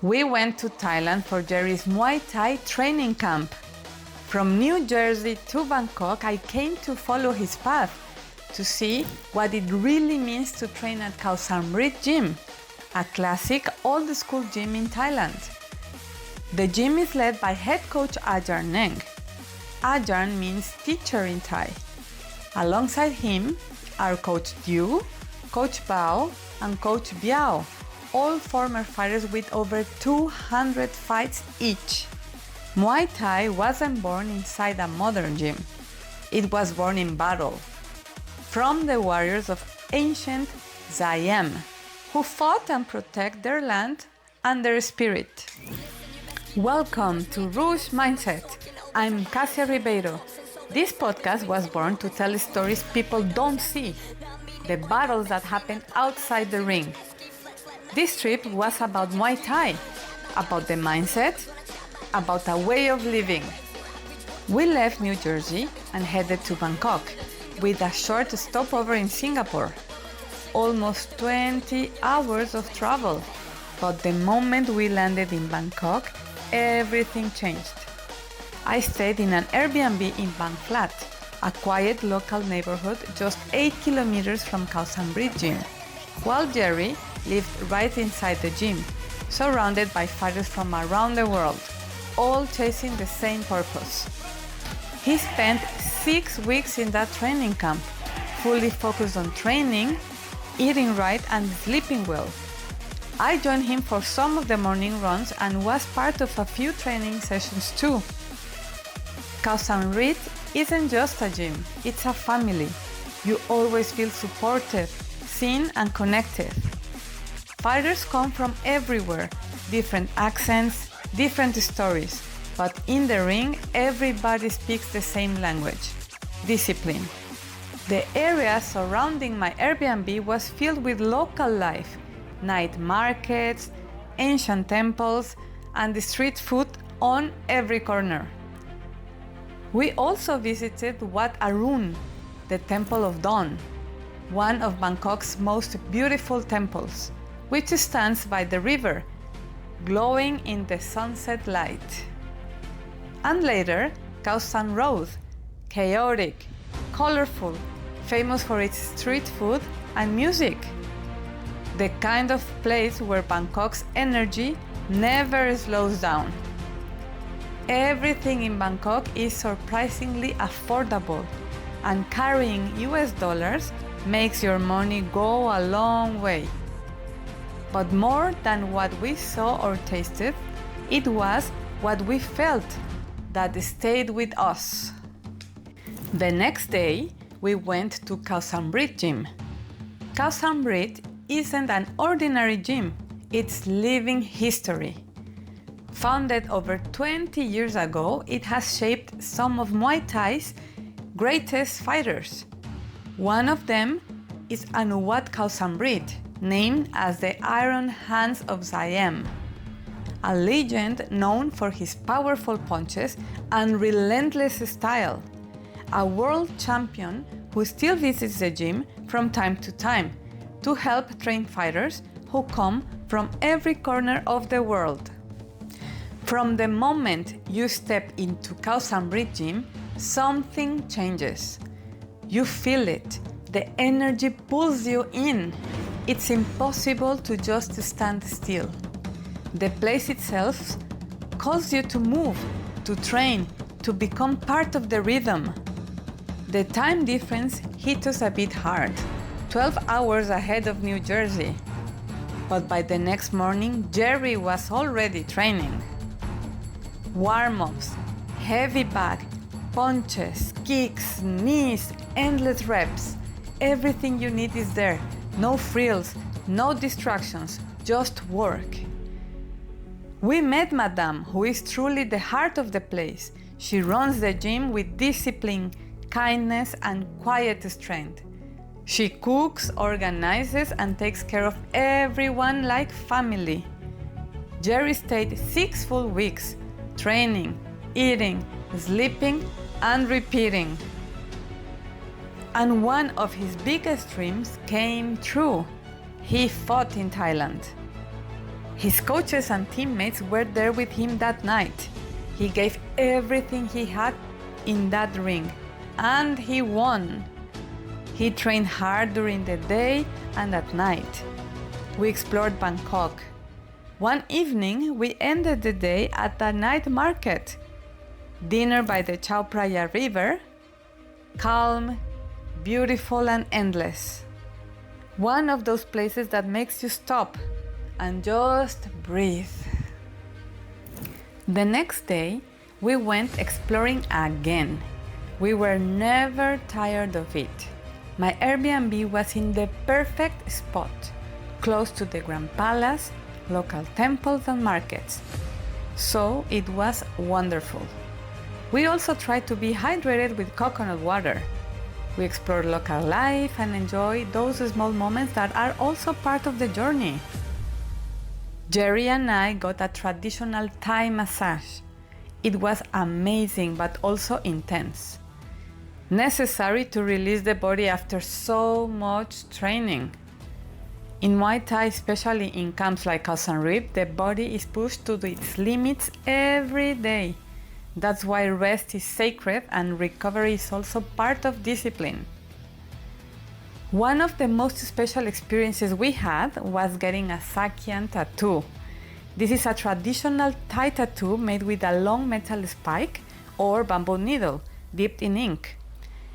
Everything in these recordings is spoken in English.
We went to Thailand for Gerry's Muay Thai training camp. From New Jersey to Bangkok, I came to follow his path to see what it really means to train at Khao Samrit Gym, a classic old-school gym in Thailand. The gym is led by head coach Ajarn Neng. Ajarn means teacher in Thai. Alongside him are Coach Diu, Coach Bao, and Coach Biao, all former fighters with over 200 fights each. Muay Thai wasn't born inside a modern gym. It was born in battle, from the warriors of ancient Siam, who fought and protect their land and their spirit. Welcome to Rouge Mindset. I'm Cassia Ribeiro. This podcast was born to tell stories people don't see, the battles that happen outside the ring. This trip was about Muay Thai, about the mindset, about a way of living. We left New Jersey and headed to Bangkok, with a short stopover in Singapore. Almost 20 hours of travel. But the moment we landed in Bangkok, everything changed. I stayed in an Airbnb in Bang Flat, a quiet local neighborhood just 8 kilometers from Khao Samrit Gym, while Gerry lived right inside the gym, surrounded by fighters from around the world, all chasing the same purpose. He spent 6 weeks in that training camp, fully focused on training, eating right, and sleeping well. I joined him for some of the morning runs and was part of a few training sessions too. Khao Samrit isn't just a gym, it's a family. You always feel supported, seen, and connected. Fighters come from everywhere, different accents, different stories, but in the ring, everybody speaks the same language: discipline. The area surrounding my Airbnb was filled with local life, night markets, ancient temples, and the street food on every corner. We also visited Wat Arun, the Temple of Dawn, one of Bangkok's most beautiful temples, which stands by the river, glowing in the sunset light. And later, Khao San Road, chaotic, colorful, famous for its street food and music. The kind of place where Bangkok's energy never slows down. Everything in Bangkok is surprisingly affordable, and carrying US dollars makes your money go a long way. But more than what we saw or tasted, it was what we felt that stayed with us. The next day, we went to Khao Samrit Gym. Khao Samrit isn't an ordinary gym, it's living history. Founded over 20 years ago, it has shaped some of Muay Thai's greatest fighters. One of them is Anuwat Khao Samrit, named as the Iron Hands of Siam, a legend known for his powerful punches and relentless style. A world champion who still visits the gym from time to time to help train fighters who come from every corner of the world. From the moment you step into Khao Samrit Gym, something changes. You feel it. The energy pulls you in. It's impossible to just stand still. The place itself calls you to move, to train, to become part of the rhythm. The time difference hit us a bit hard, 12 hours ahead of New Jersey. But by the next morning, Gerry was already training. Warm-ups, heavy bag, punches, kicks, knees, endless reps. Everything you need is there. No frills, no distractions, just work. We met Madame, who is truly the heart of the place. She runs the gym with discipline, kindness, and quiet strength. She cooks, organizes, and takes care of everyone like family. Gerry stayed 6 full weeks, training, eating, sleeping, and repeating. And one of his biggest dreams came true. He fought in Thailand. His coaches and teammates were there with him that night. He gave everything he had in that ring, and he won. He trained hard during the day and at night. We explored Bangkok. One evening, we ended the day at a night market. Dinner by the Chao Phraya River, calm, beautiful and endless. One of those places that makes you stop and just breathe. The next day, we went exploring again. We were never tired of it. My Airbnb was in the perfect spot, close to the Grand Palace, local temples and markets. So it was wonderful. We also tried to be hydrated with coconut water. We explored local life and enjoyed those small moments that are also part of the journey. Gerry and I got a traditional Thai massage. It was amazing but also intense. Necessary to release the body after so much training. In Muay Thai, especially in camps like Khao San Rip, the body is pushed to its limits every day. That's why rest is sacred and recovery is also part of discipline. One of the most special experiences we had was getting a Sakyan tattoo. This is a traditional Thai tattoo made with a long metal spike or bamboo needle dipped in ink.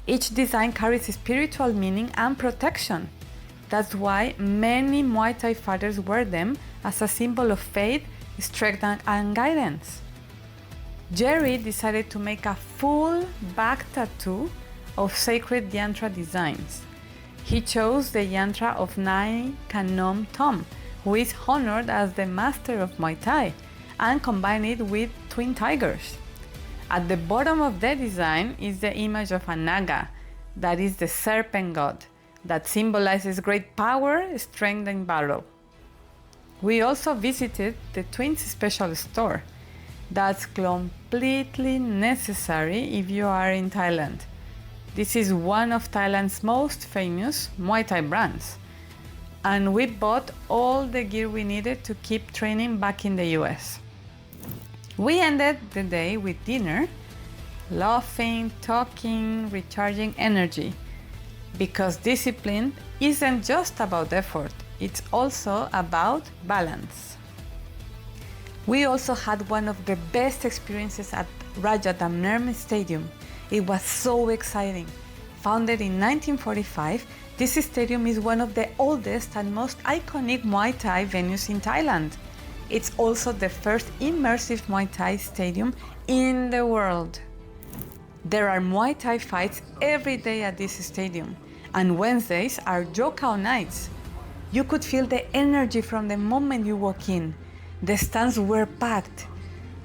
Each design carries spiritual meaning and protection. That's why many Muay Thai fighters wear them as a symbol of faith, strength and guidance. Gerry decided to make a full back tattoo of sacred yantra designs. He chose the yantra of Nai Kanom Tom, who is honored as the master of Muay Thai, and combined it with twin tigers. At the bottom of the design is the image of a naga, that is the serpent god, that symbolizes great power, strength and battle. We also visited the twins special store. That's completely necessary if you are in Thailand. This is one of Thailand's most famous Muay Thai brands. And we bought all the gear we needed to keep training back in the US. We ended the day with dinner, laughing, talking, recharging energy. Because discipline isn't just about effort, it's also about balance. We also had one of the best experiences at Raja Damnerm Stadium. It was so exciting. Founded in 1945, this stadium is one of the oldest and most iconic Muay Thai venues in Thailand. It's also the first immersive Muay Thai stadium in the world. There are Muay Thai fights every day at this stadium, and Wednesdays are Jokao nights. You could feel the energy from the moment you walk in. The stands were packed.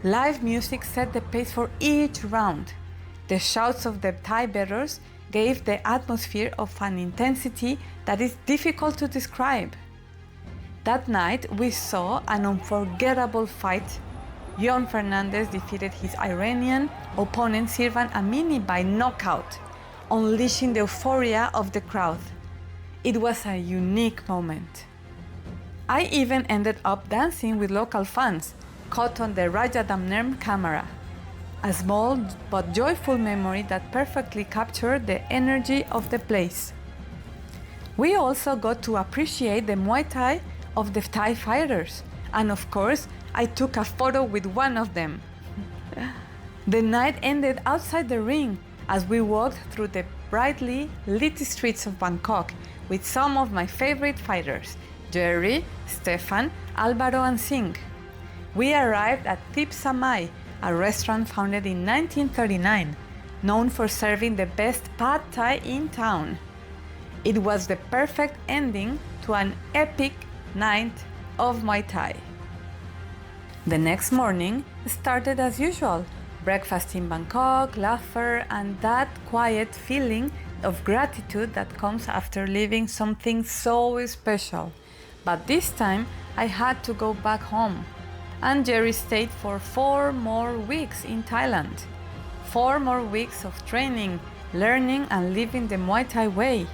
Live music set the pace for each round. The shouts of the Thai bearers gave the atmosphere of an intensity that is difficult to describe. That night, we saw an unforgettable fight. Yon Fernandez defeated his Iranian opponent Sirvan Amini by knockout, unleashing the euphoria of the crowd. It was a unique moment. I even ended up dancing with local fans, caught on the Raja Damnerm camera. A small but joyful memory that perfectly captured the energy of the place. We also got to appreciate the Muay Thai of the Thai fighters, and of course, I took a photo with one of them. The night ended outside the ring as we walked through the brightly lit streets of Bangkok with some of my favorite fighters, Gerry, Stefan, Alvaro and Singh. We arrived at Tip Samai, a restaurant founded in 1939, known for serving the best pad thai in town. It was the perfect ending to an epic night of Muay Thai. The next morning started as usual, breakfast in Bangkok, laughter, and that quiet feeling of gratitude that comes after leaving something so special. But this time I had to go back home. And Gerry stayed for 4 more weeks in Thailand. 4 more weeks of training, learning and living the Muay Thai way.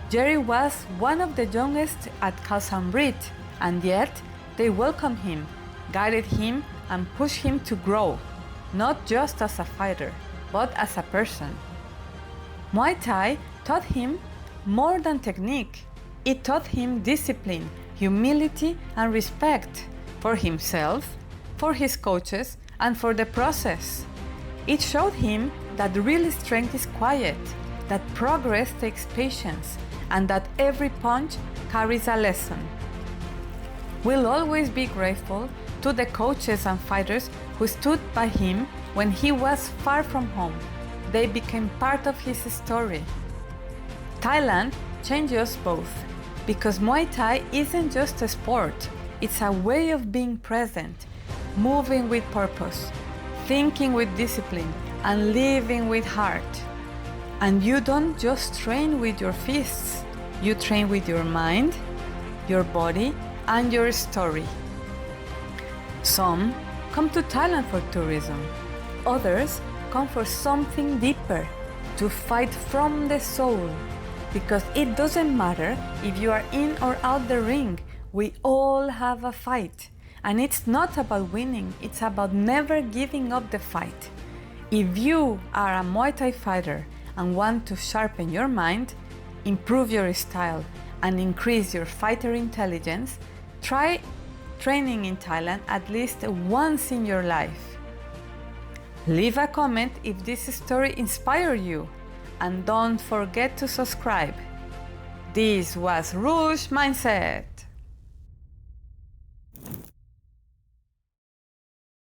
Gerry was one of the youngest at Khao San Rip, and yet They welcomed him, guided him, and pushed him to grow, not just as a fighter, but as a person. Muay Thai taught him more than technique. It taught him discipline, humility, and respect for himself, for his coaches, and for the process. It showed him that real strength is quiet, that progress takes patience, and that every punch carries a lesson. We'll always be grateful to the coaches and fighters who stood by him when he was far from home. They became part of his story. Thailand changed us both, because Muay Thai isn't just a sport, it's a way of being present, moving with purpose, thinking with discipline, and living with heart. And you don't just train with your fists, you train with your mind, your body, and your story. Some come to Thailand for tourism. Others come for something deeper, to fight from the soul. Because it doesn't matter if you are in or out the ring, we all have a fight. And it's not about winning, it's about never giving up the fight. If you are a Muay Thai fighter and want to sharpen your mind, improve your style, and increase your fighter intelligence, try training in Thailand at least once in your life. Leave a comment if this story inspired you, and don't forget to subscribe. This was Rouge Mindset.